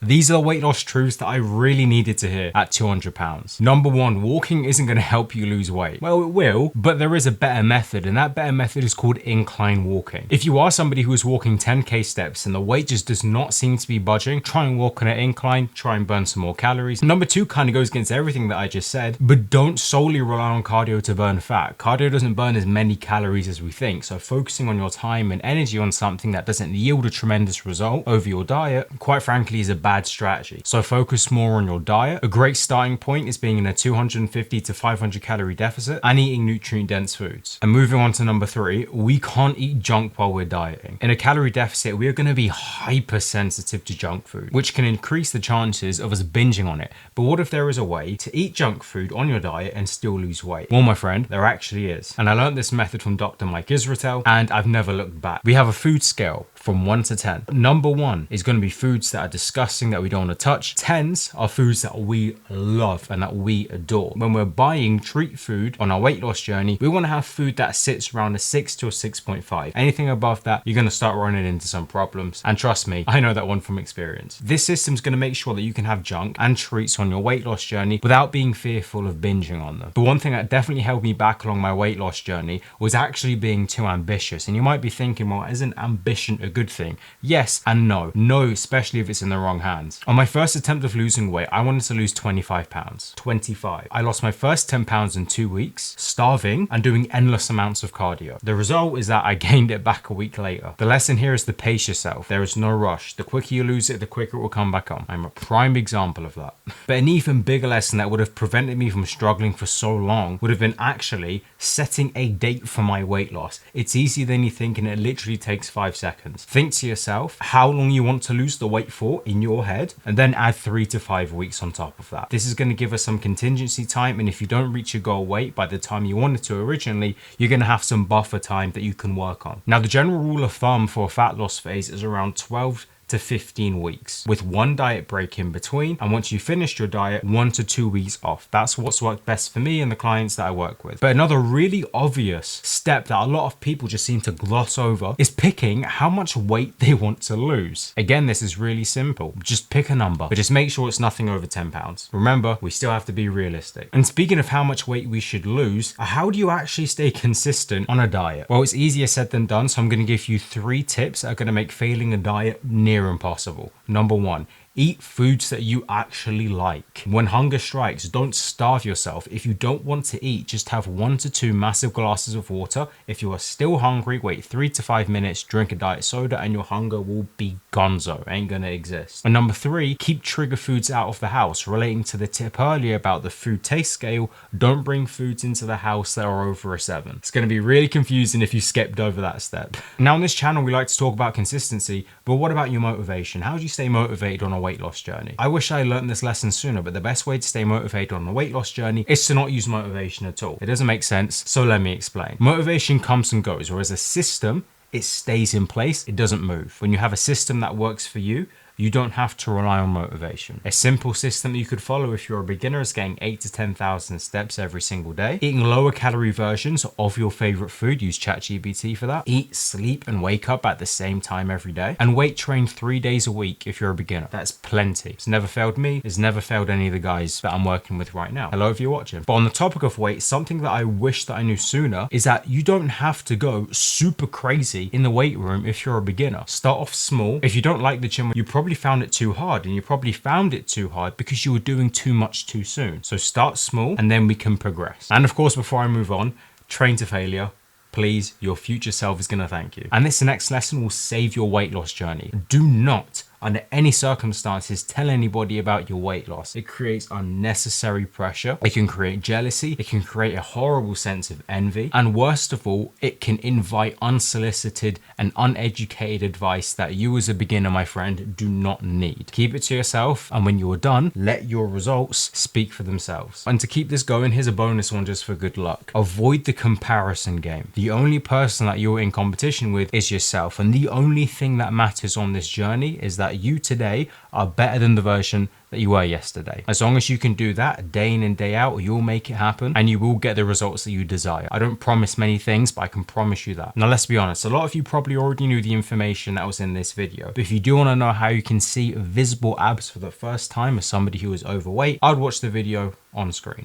These are the weight loss truths that I really needed to hear at 200 pounds. Number one, walking isn't going to help you lose weight. Well, it will, but there is a better method, and that better method is called incline walking. If you are somebody who is walking 10k steps and the weight just does not seem to be budging, try and walk on an incline, try and burn some more calories. Number two kind of goes against everything that I just said, but don't solely rely on cardio to burn fat. Cardio doesn't burn as many calories as we think, so focusing on your time and energy on something that doesn't yield a tremendous result over your diet, quite frankly, is a bad strategy. So focus more on your diet. A great starting point is being in a 250 to 500 calorie deficit and eating nutrient dense foods. And moving on to number three, we can't eat junk while we're dieting. In a calorie deficit, we are going to be hypersensitive to junk food, which can increase the chances of us binging on it. But what if there is a way to eat junk food on your diet and still lose weight? Well, my friend, there actually is. And I learned this method from Dr. Mike Israetel, and I've never looked back. We have a food scale from 1 to 10. Number 1 is going to be foods that are disgusting, that we don't want to touch. 10s are foods that we love and that we adore. When we're buying treat food on our weight loss journey, we want to have food that sits around a 6 to a 6.5. Anything above that, you're going to start running into some problems. And trust me, I know that one from experience. This system's going to make sure that you can have junk and treats on your weight loss journey without being fearful of binging on them. But one thing that definitely held me back along my weight loss journey was actually being too ambitious. And you might be thinking, well, isn't ambition a good thing? Yes and no. No, especially if it's in the wrong hands. On my first attempt of losing weight, I wanted to lose 25 pounds. 25. I lost my first 10 pounds in 2 weeks, starving and doing endless amounts of cardio. The result is that I gained it back a week later. The lesson here is to pace yourself. There is no rush. The quicker you lose it, the quicker it will come back on. I'm a prime example of that. But an even bigger lesson that would have prevented me from struggling for so long would have been actually setting a date for my weight loss. It's easier than you think, and it literally takes 5 seconds. Think to yourself how long you want to lose the weight for in your head, and then add 3 to 5 weeks on top of that. This is going to give us some contingency time, and if you don't reach your goal weight by the time you wanted to originally, you're going to have some buffer time that you can work on. Now, the general rule of thumb for a fat loss phase is around 12 to 15 weeks with one diet break in between, and once you finished your diet, 1 to 2 weeks off. That's what's worked best for me and the clients that I work with. But another really obvious step that a lot of people just seem to gloss over is picking how much weight they want to lose. Again, this is really simple. Just pick a number, but just make sure it's nothing over 10 pounds. Remember, we still have to be realistic. And speaking of how much weight we should lose, how do you actually stay consistent on a diet? Well, it's easier said than done, so I'm going to give you 3 tips that are going to make failing a diet near impossible. Number 1, eat foods that you actually like. When hunger strikes, don't starve yourself. If you don't want to eat, just have 1 to 2 massive glasses of water. If you are still hungry, wait 3 to 5 minutes, drink a diet soda, and your hunger will be gonzo. Ain't gonna exist. And number 3, keep trigger foods out of the house. Relating to the tip earlier about the food taste scale, don't bring foods into the house that are over a 7. It's gonna be really confusing if you skipped over that step. Now on this channel, we like to talk about consistency, but what about your motivation? How do you stay motivated on a weight loss journey? I wish I learned this lesson sooner, but the best way to stay motivated on a weight loss journey is to not use motivation at all. It doesn't make sense, so let me explain. Motivation comes and goes, whereas a system, it stays in place, it doesn't move. When you have a system that works for you, you don't have to rely on motivation. A simple system that you could follow if you're a beginner is getting 8 to 10,000 steps every single day. Eating lower calorie versions of your favorite food, use ChatGPT for that. Eat, sleep, and wake up at the same time every day. And weight train 3 days a week if you're a beginner. That's plenty. It's never failed me. It's never failed any of the guys that I'm working with right now. Hello if you're watching. But on the topic of weight, something that I wish that I knew sooner is that you don't have to go super crazy in the weight room if you're a beginner. Start off small. If you don't like the gym, you probably found it too hard, and you probably found it too hard because you were doing too much too soon. So start small and then we can progress. And of course, before I move on, train to failure. Please, your future self is going to thank you. And this next lesson will save your weight loss journey. Do not, under any circumstances, tell anybody about your weight loss. It creates unnecessary pressure. It can create jealousy. It can create a horrible sense of envy. And worst of all, it can invite unsolicited and uneducated advice that you as a beginner, my friend, do not need. Keep it to yourself, and when you are done, let your results speak for themselves. And to keep this going, here's a bonus one just for good luck. Avoid the comparison game. The only person that you're in competition with is yourself, and the only thing that matters on this journey is that that you today are better than the version that you were yesterday. As long as you can do that day in and day out, you'll make it happen and you will get the results that you desire. I don't promise many things, but I can promise you that. Now, let's be honest, a lot of you probably already knew the information that was in this video. But if you do want to know how you can see visible abs for the first time as somebody who is overweight, I'd watch the video on screen.